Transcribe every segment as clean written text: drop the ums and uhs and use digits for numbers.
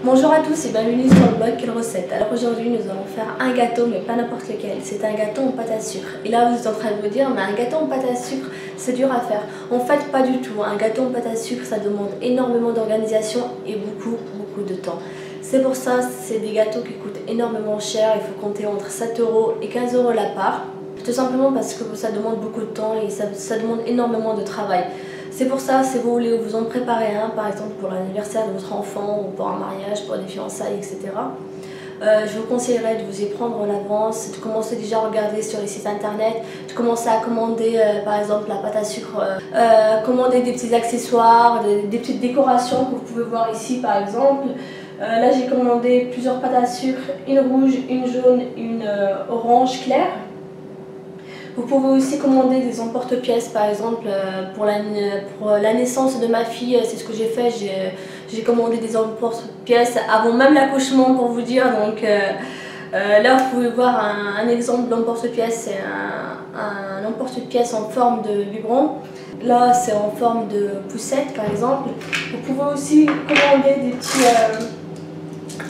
Bonjour à tous et bienvenue sur le blog Quelle Recette. Alors aujourd'hui nous allons faire un gâteau mais pas n'importe lequel, c'est un gâteau en pâte à sucre. Et là vous êtes en train de vous dire mais un gâteau en pâte à sucre c'est dur à faire. En fait pas du tout, un gâteau en pâte à sucre ça demande énormément d'organisation et beaucoup de temps. C'est pour ça c'est des gâteaux qui coûtent énormément cher, il faut compter entre 7 € et 15 € la part. Tout simplement parce que ça demande beaucoup de temps et ça demande énormément de travail. C'est pour ça, si vous voulez vous en préparer un, par exemple pour l'anniversaire de votre enfant ou pour un mariage, pour des fiançailles, etc. Je vous conseillerais de vous y prendre en avance, de commencer déjà à regarder sur les sites internet, de commencer à commander par exemple la pâte à sucre, commander des petits accessoires, des petites décorations que vous pouvez voir ici par exemple. Là j'ai commandé plusieurs pâtes à sucre, une rouge, une jaune, une orange claire. Vous pouvez aussi commander des emporte-pièces par exemple pour la naissance de ma fille, c'est ce que j'ai fait, j'ai commandé des emporte-pièces avant même l'accouchement pour vous dire. Donc là vous pouvez voir un exemple d'emporte-pièce, c'est un emporte-pièce en forme de biberon. Là c'est en forme de poussette par exemple. Vous pouvez aussi commander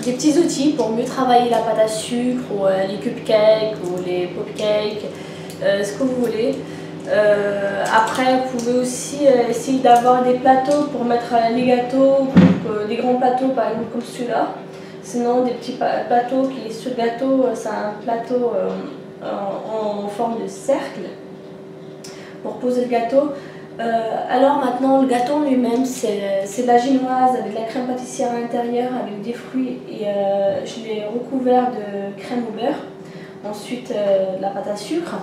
des petits outils pour mieux travailler la pâte à sucre ou les cupcakes ou les popcakes. Ce que vous voulez. Après, vous pouvez aussi essayer d'avoir des plateaux pour mettre les gâteaux, des grands plateaux par exemple comme celui-là. Sinon, des petits plateaux qui, ce gâteau, c'est un plateau en forme de cercle pour poser le gâteau. Alors maintenant, le gâteau lui-même, c'est de la génoise avec de la crème pâtissière à l'intérieur, avec des fruits et je l'ai recouvert de crème au beurre. Ensuite, de la pâte à sucre.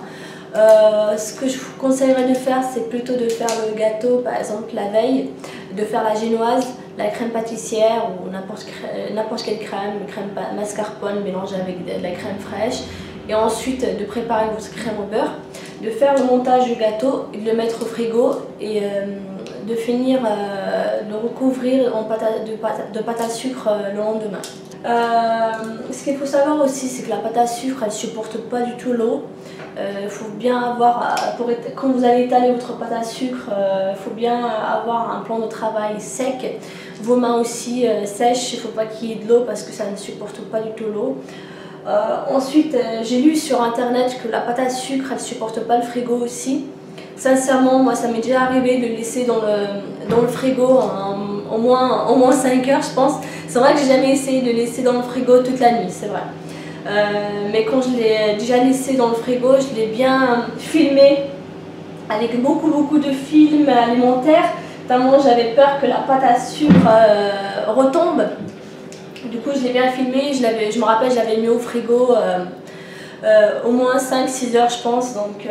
Ce que je vous conseillerais de faire, c'est plutôt de faire le gâteau, par exemple la veille, de faire la génoise, la crème pâtissière ou n'importe quelle crème mascarpone mélangée avec de la crème fraîche. Et ensuite, de préparer votre crème au beurre, de faire le montage du gâteau, et de le mettre au frigo et de finir de recouvrir de pâte à sucre le lendemain. Ce qu'il faut savoir aussi, c'est que la pâte à sucre, elle ne supporte pas du tout l'eau. Il faut bien avoir, quand vous allez étaler votre pâte à sucre, il faut bien avoir un plan de travail sec. Vos mains aussi sèches, il ne faut pas qu'il y ait de l'eau parce que ça ne supporte pas du tout l'eau. Ensuite, j'ai lu sur internet que la pâte à sucre, elle ne supporte pas le frigo aussi. Sincèrement, moi, ça m'est déjà arrivé de le laisser dans le frigo au moins 5 heures, je pense. C'est vrai que j'ai jamais essayé de laisser dans le frigo toute la nuit, c'est vrai. Mais quand je l'ai déjà laissé dans le frigo, je l'ai bien filmé avec beaucoup de films alimentaires, tellement j'avais peur que la pâte à sucre retombe. Du coup, je l'ai bien filmé, je me rappelle, je l'avais mis au frigo au moins 5-6 heures, je pense. Donc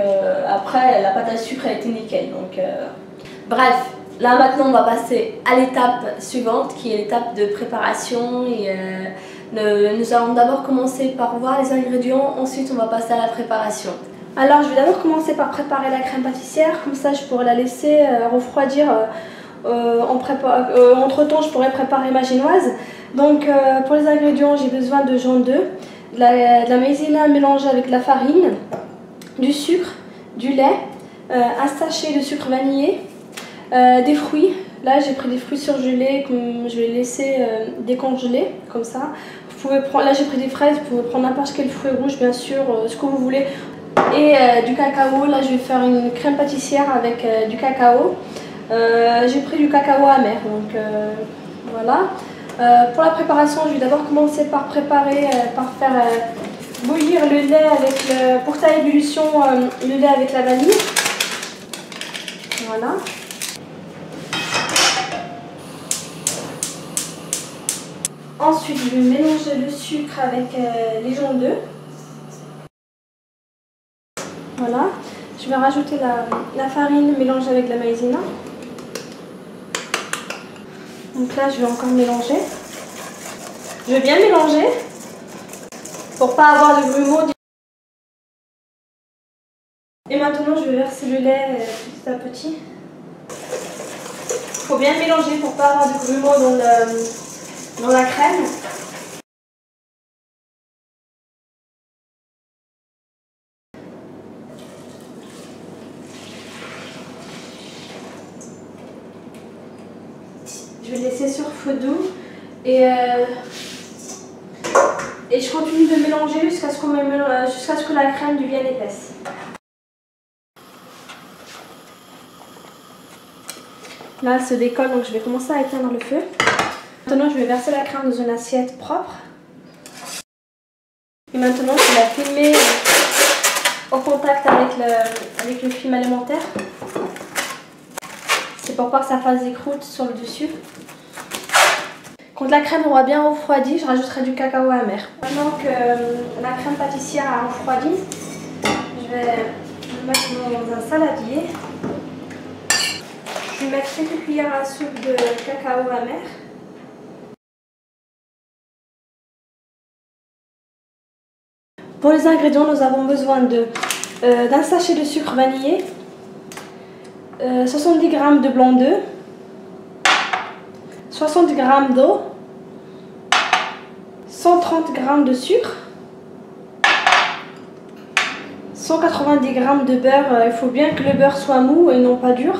après, la pâte à sucre a été nickel. Donc, bref, là maintenant, on va passer à l'étape suivante, qui est l'étape de préparation. Et, nous allons d'abord commencer par voir les ingrédients, ensuite on va passer à la préparation. Alors je vais d'abord commencer par préparer la crème pâtissière, comme ça je pourrai la laisser refroidir. Entre temps je pourrais préparer ma génoise. Donc pour les ingrédients j'ai besoin de jaune d'œuf, de la maïzena mélangée avec de la farine, du sucre, du lait, un sachet de sucre vanillé, des fruits. Là j'ai pris des fruits surgelés, je vais les laisser décongeler comme ça. Vous pouvez prendre, là j'ai pris des fraises, vous pouvez prendre n'importe quel fruit rouge bien sûr, ce que vous voulez. Et du cacao, là je vais faire une crème pâtissière avec du cacao. J'ai pris du cacao amer, donc voilà. Pour la préparation, je vais d'abord commencer par préparer, par faire bouillir le lait avec pour ta ébullition, le lait avec la vanille. Voilà. Ensuite, je vais mélanger le sucre avec les jaunes d'œufs. Voilà. Je vais rajouter la farine mélangée avec la maïzena. Donc là, je vais encore mélanger. Je vais bien mélanger pour pas avoir de grumeaux. Et maintenant, je vais verser le lait petit à petit. Il faut bien mélanger pour pas avoir de grumeaux dans la crème. Je vais laisser sur feu doux Et je continue de mélanger jusqu'à ce que la crème devienne épaisse. Là, elle se décolle, donc je vais commencer à éteindre le feu. Maintenant, je vais verser la crème dans une assiette propre. Et maintenant, je vais la filmer au contact avec le film alimentaire. C'est pour pas que ça fasse des croûtes sur le dessus. Quand la crème aura bien refroidi, je rajouterai du cacao amer. Maintenant que la crème pâtissière a refroidi, je vais le mettre dans un saladier. Je vais mettre quelques cuillères à soupe de cacao amer. Pour les ingrédients, nous avons besoin d'un sachet de sucre vanillé, 70 g de blanc d'œuf, 60 g d'eau, 130 g de sucre, 190 g de beurre. Il faut bien que le beurre soit mou et non pas dur.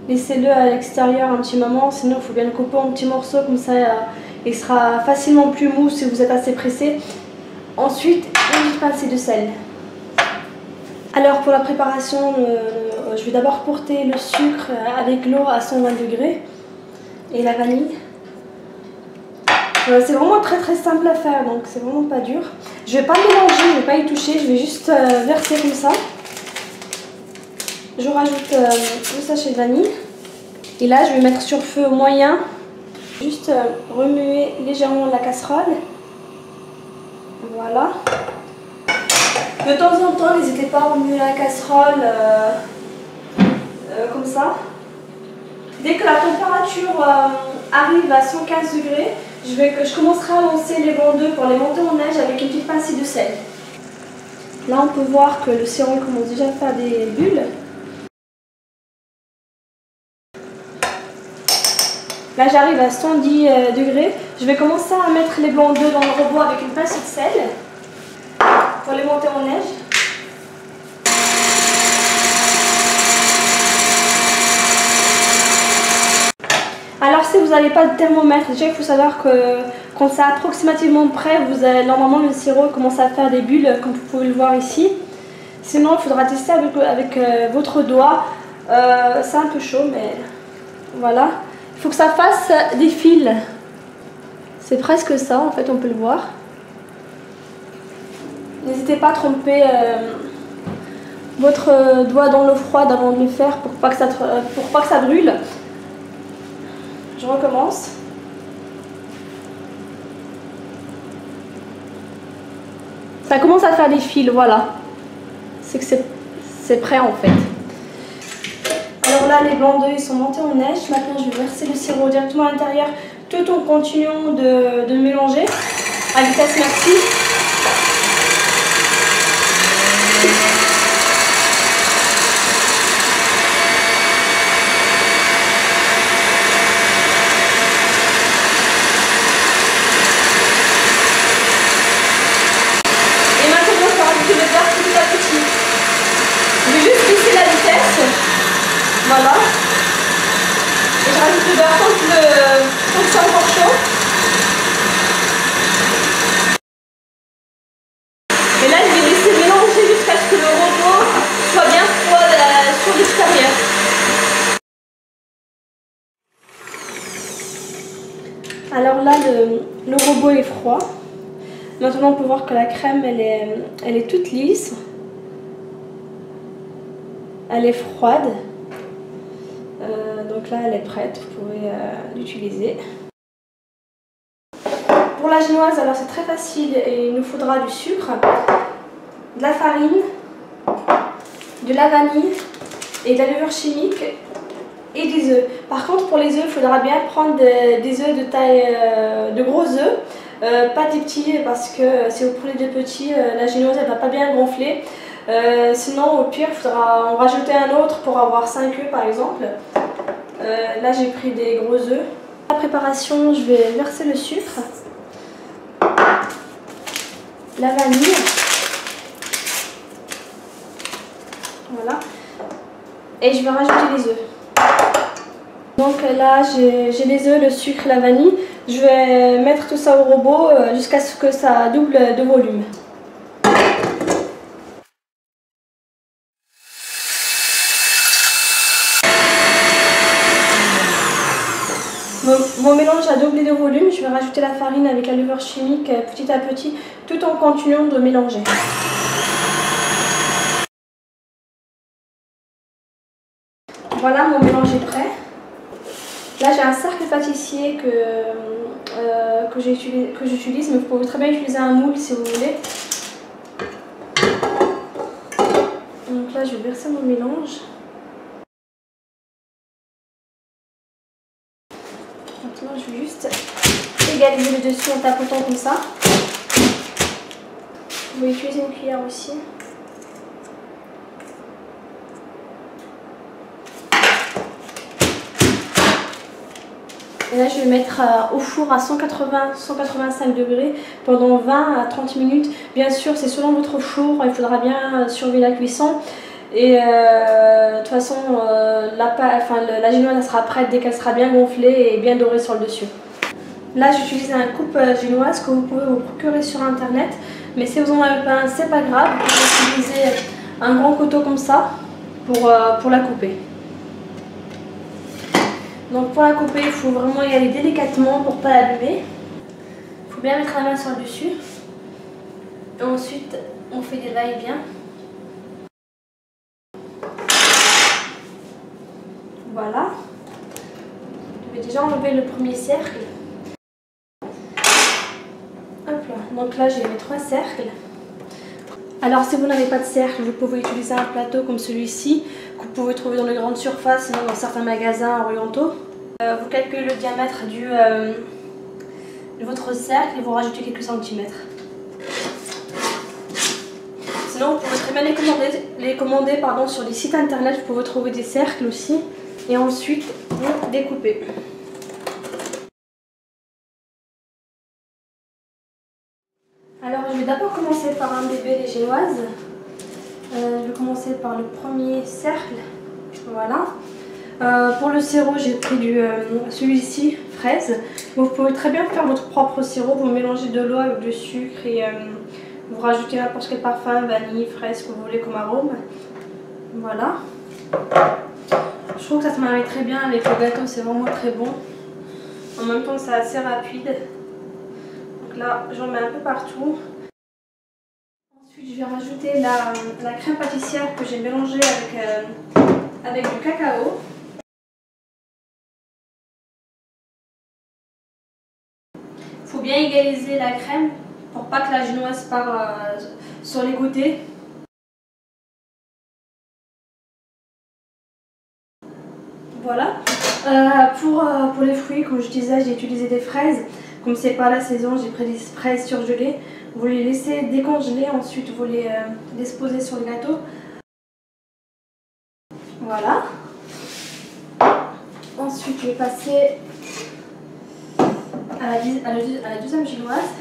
Laissez-le à l'extérieur un petit moment, sinon il faut bien le couper en petits morceaux, comme ça il sera facilement plus mou si vous êtes assez pressé. Ensuite, une petite pincée de sel. Alors pour la préparation, je vais d'abord porter le sucre avec l'eau à 120 degrés et la vanille. C'est vraiment très simple à faire, donc c'est vraiment pas dur. Je vais pas mélanger, je vais pas y toucher, je vais juste verser comme ça. Je rajoute le sachet de vanille. Et là, je vais mettre sur feu moyen. Juste remuer légèrement la casserole. Voilà. De temps en temps, n'hésitez pas à remuer la casserole comme ça. Dès que la température arrive à 115 degrés, je commencerai à lancer les blancs d'œufs pour les monter en neige avec une petite pincée de sel. Là, on peut voir que le sirop commence déjà à faire des bulles. Là, j'arrive à 110 degrés. Je vais commencer à mettre les blancs d'œufs dans le robot avec une pincée de sel pour les monter en neige. Alors, si vous n'avez pas de thermomètre, déjà il faut savoir que quand c'est approximativement prêt, normalement le sirop commence à faire des bulles, comme vous pouvez le voir ici. Sinon, il faudra tester avec votre doigt. C'est un peu chaud, mais voilà. Il faut que ça fasse des fils. C'est presque ça, en fait, on peut le voir. N'hésitez pas à tremper votre doigt dans l'eau froide avant de le faire pour pas que ça brûle. Je recommence. Ça commence à faire des fils, voilà. C'est que c'est prêt en fait. Alors là, les blancs d'œufs ils sont montés en neige. Maintenant, je vais verser le sirop directement à l'intérieur tout en continuant de mélanger à vitesse maxi. Et maintenant, je vais rajouter le beurre petit à petit. Je vais juste baisser la vitesse. Voilà. Et je rajoute le beurre tant que c'est encore chaud. Et là, je vais laisser mélanger jusqu'à ce que le robot soit bien froid sur l'extérieur. Alors là, le robot est froid. Maintenant, on peut voir que la crème, elle est toute lisse. Elle est froide. Donc là, elle est prête. Vous pouvez l'utiliser. Pour la génoise, alors c'est très facile. Et il nous faudra du sucre, de la farine, de la vanille et de la levure chimique et des œufs. Par contre, pour les œufs, il faudra bien prendre des œufs de taille de gros œufs. Pas des petits, parce que si vous prenez des petits, la génoise elle va pas bien gonfler. Sinon, au pire, il faudra en rajouter un autre pour avoir 5 œufs par exemple. Là, j'ai pris des gros œufs. Pour la préparation, je vais verser le sucre, la vanille. Voilà. Et je vais rajouter les œufs. Donc là, j'ai les œufs, le sucre, la vanille. Je vais mettre tout ça au robot jusqu'à ce que ça double de volume. Mon mélange a doublé de volume, je vais rajouter la farine avec la levure chimique petit à petit, tout en continuant de mélanger. Voilà, mon mélange est prêt. Là, j'ai un cercle pâtissier que j'utilise, mais vous pouvez très bien utiliser un moule si vous voulez. Donc là, je vais verser mon mélange. Maintenant, je vais juste égaliser le dessus en tapotant comme ça. Vous pouvez utiliser une cuillère aussi. Et là, je vais mettre au four à 180-185 degrés pendant 20 à 30 minutes. Bien sûr, c'est selon votre four, il faudra bien surveiller la cuisson. Et de toute façon, la génoise sera prête dès qu'elle sera bien gonflée et bien dorée sur le dessus. Là, j'utilise un coupe génoise que vous pouvez vous procurer sur internet. Mais si vous n'en avez pas un, c'est pas grave. Vous pouvez utiliser un grand couteau comme ça pour la couper. Donc pour la couper, il faut vraiment y aller délicatement pour ne pas l'abîmer. Il faut bien mettre la main sur le dessus. Et ensuite, on fait des va-et-vient. Voilà. Je vais déjà enlever le premier cercle. Hop là. Donc là, j'ai mes 3 cercles. Alors si vous n'avez pas de cercle, vous pouvez utiliser un plateau comme celui-ci que vous pouvez trouver dans les grandes surfaces, sinon dans certains magasins orientaux. Vous calculez le diamètre de votre cercle et vous rajoutez quelques centimètres. Sinon vous pouvez très bien les commander sur des sites internet, vous pouvez trouver des cercles aussi. Et ensuite vous découpez. Alors je vais d'abord commencer par un bébé des génoises. Je vais commencer par le premier cercle. Voilà. Pour le sirop, j'ai pris celui-ci, fraise. Vous pouvez très bien faire votre propre sirop. Vous mélangez de l'eau avec du sucre et vous rajoutez n'importe quel parfum, vanille, fraise que vous voulez comme arôme. Voilà. Je trouve que ça se marie très bien avec le gâteau, c'est vraiment très bon. En même temps, c'est assez rapide. Donc là, j'en mets un peu partout. Ensuite, je vais rajouter la crème pâtissière que j'ai mélangée avec du cacao. Il faut bien égaliser la crème pour pas que la génoise part sur les côtés. Voilà. Pour les fruits, comme je disais, j'ai utilisé des fraises. Comme c'est pas la saison, j'ai pris des fraises surgelées. Vous les laissez décongeler, ensuite vous les disposez sur le gâteau. Voilà. Ensuite, je vais passer à la deuxième génoise.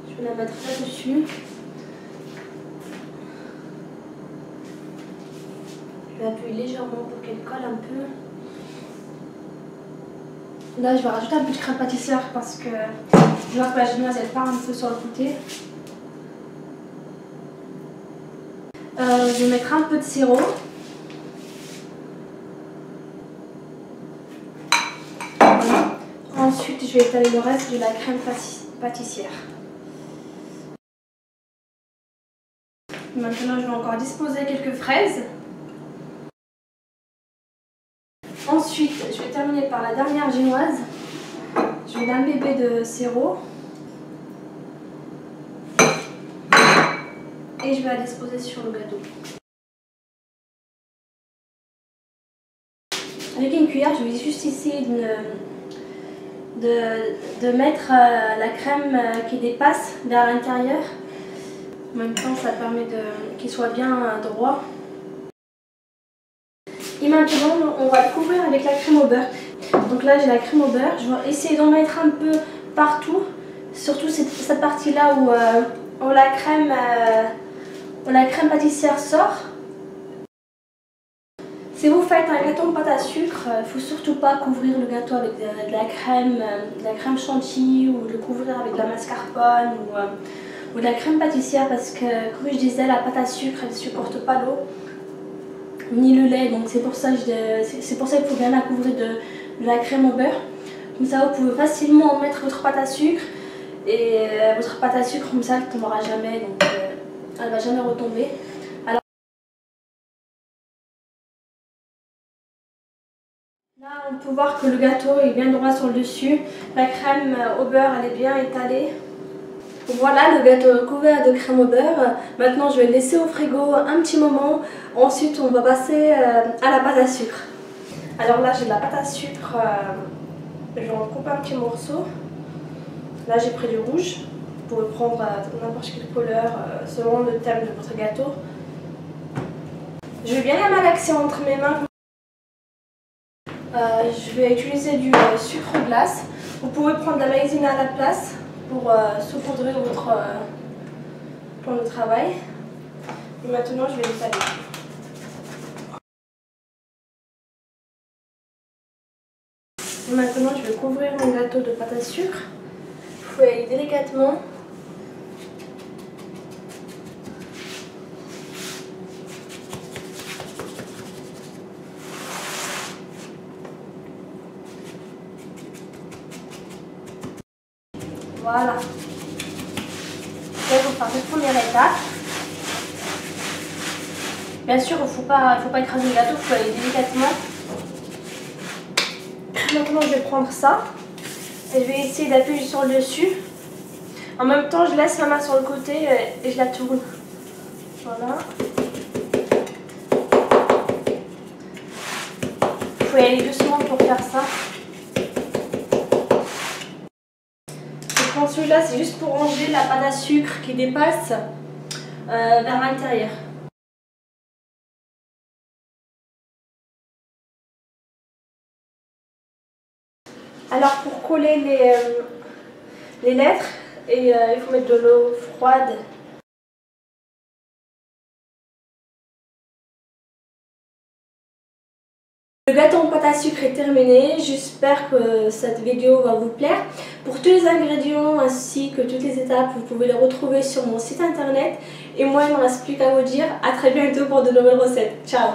Je vais la mettre là-dessus. Je vais appuyer légèrement pour qu'elle colle un peu. Là, je vais rajouter un peu de crème pâtissière parce que je vois que la génoise elle part un peu sur le côté. Je vais mettre un peu de sirop. Voilà. Ensuite, je vais étaler le reste de la crème pâtissière. Maintenant, je vais encore disposer quelques fraises. Ensuite, je vais terminer par la dernière génoise. Je vais l'imbiber de sirop. Et je vais la disposer sur le gâteau. Avec une cuillère, je vais juste essayer de mettre la crème qui dépasse vers l'intérieur. En même temps, ça permet qu'il soit bien droit. Et maintenant, on va le couvrir avec la crème au beurre. Donc là, j'ai la crème au beurre. Je vais essayer d'en mettre un peu partout. Surtout cette partie-là où la crème pâtissière sort. Si vous faites un gâteau en pâte à sucre, il ne faut surtout pas couvrir le gâteau avec de la crème chantilly ou le couvrir avec de la mascarpone ou de la crème pâtissière parce que, comme je disais, la pâte à sucre elle ne supporte pas l'eau ni le lait, donc c'est pour ça qu'il faut bien la couvrir de la crème au beurre. Comme ça vous pouvez facilement mettre votre pâte à sucre et votre pâte à sucre comme ça elle ne tombera jamais, donc elle ne va jamais retomber. Alors, là on peut voir que le gâteau est bien droit sur le dessus, la crème au beurre elle est bien étalée. Voilà, le gâteau est couvert de crème au beurre. Maintenant je vais le laisser au frigo un petit moment, ensuite on va passer à la pâte à sucre. Alors là j'ai de la pâte à sucre, je vais en couper un petit morceau. Là j'ai pris du rouge, vous pouvez prendre n'importe quelle couleur selon le thème de votre gâteau. Je vais bien la malaxer entre mes mains. Je vais utiliser du sucre glace. Vous pouvez prendre de la maïzena à la place pour saupoudrer votre plan de travail. Et maintenant je vais l'étaler. Et maintenant je vais couvrir mon gâteau de pâte à sucre. Il faut y aller délicatement. Voilà. Je vais vous faire cette première étape. Bien sûr, il ne faut pas écraser le gâteau, il faut aller délicatement. Maintenant, je vais prendre ça et je vais essayer d'appuyer sur le dessus. En même temps, je laisse ma main sur le côté et je la tourne. Voilà. Il faut y aller doucement pour faire ça. Je prends celui-là, c'est juste pour ranger la pâte à sucre qui dépasse vers l'intérieur. Alors pour coller les lettres, il faut mettre de l'eau froide. Le gâteau en pâte à sucre est terminé, j'espère que cette vidéo va vous plaire. Pour tous les ingrédients ainsi que toutes les étapes, vous pouvez les retrouver sur mon site internet. Et moi, il ne me reste plus qu'à vous dire à très bientôt pour de nouvelles recettes. Ciao!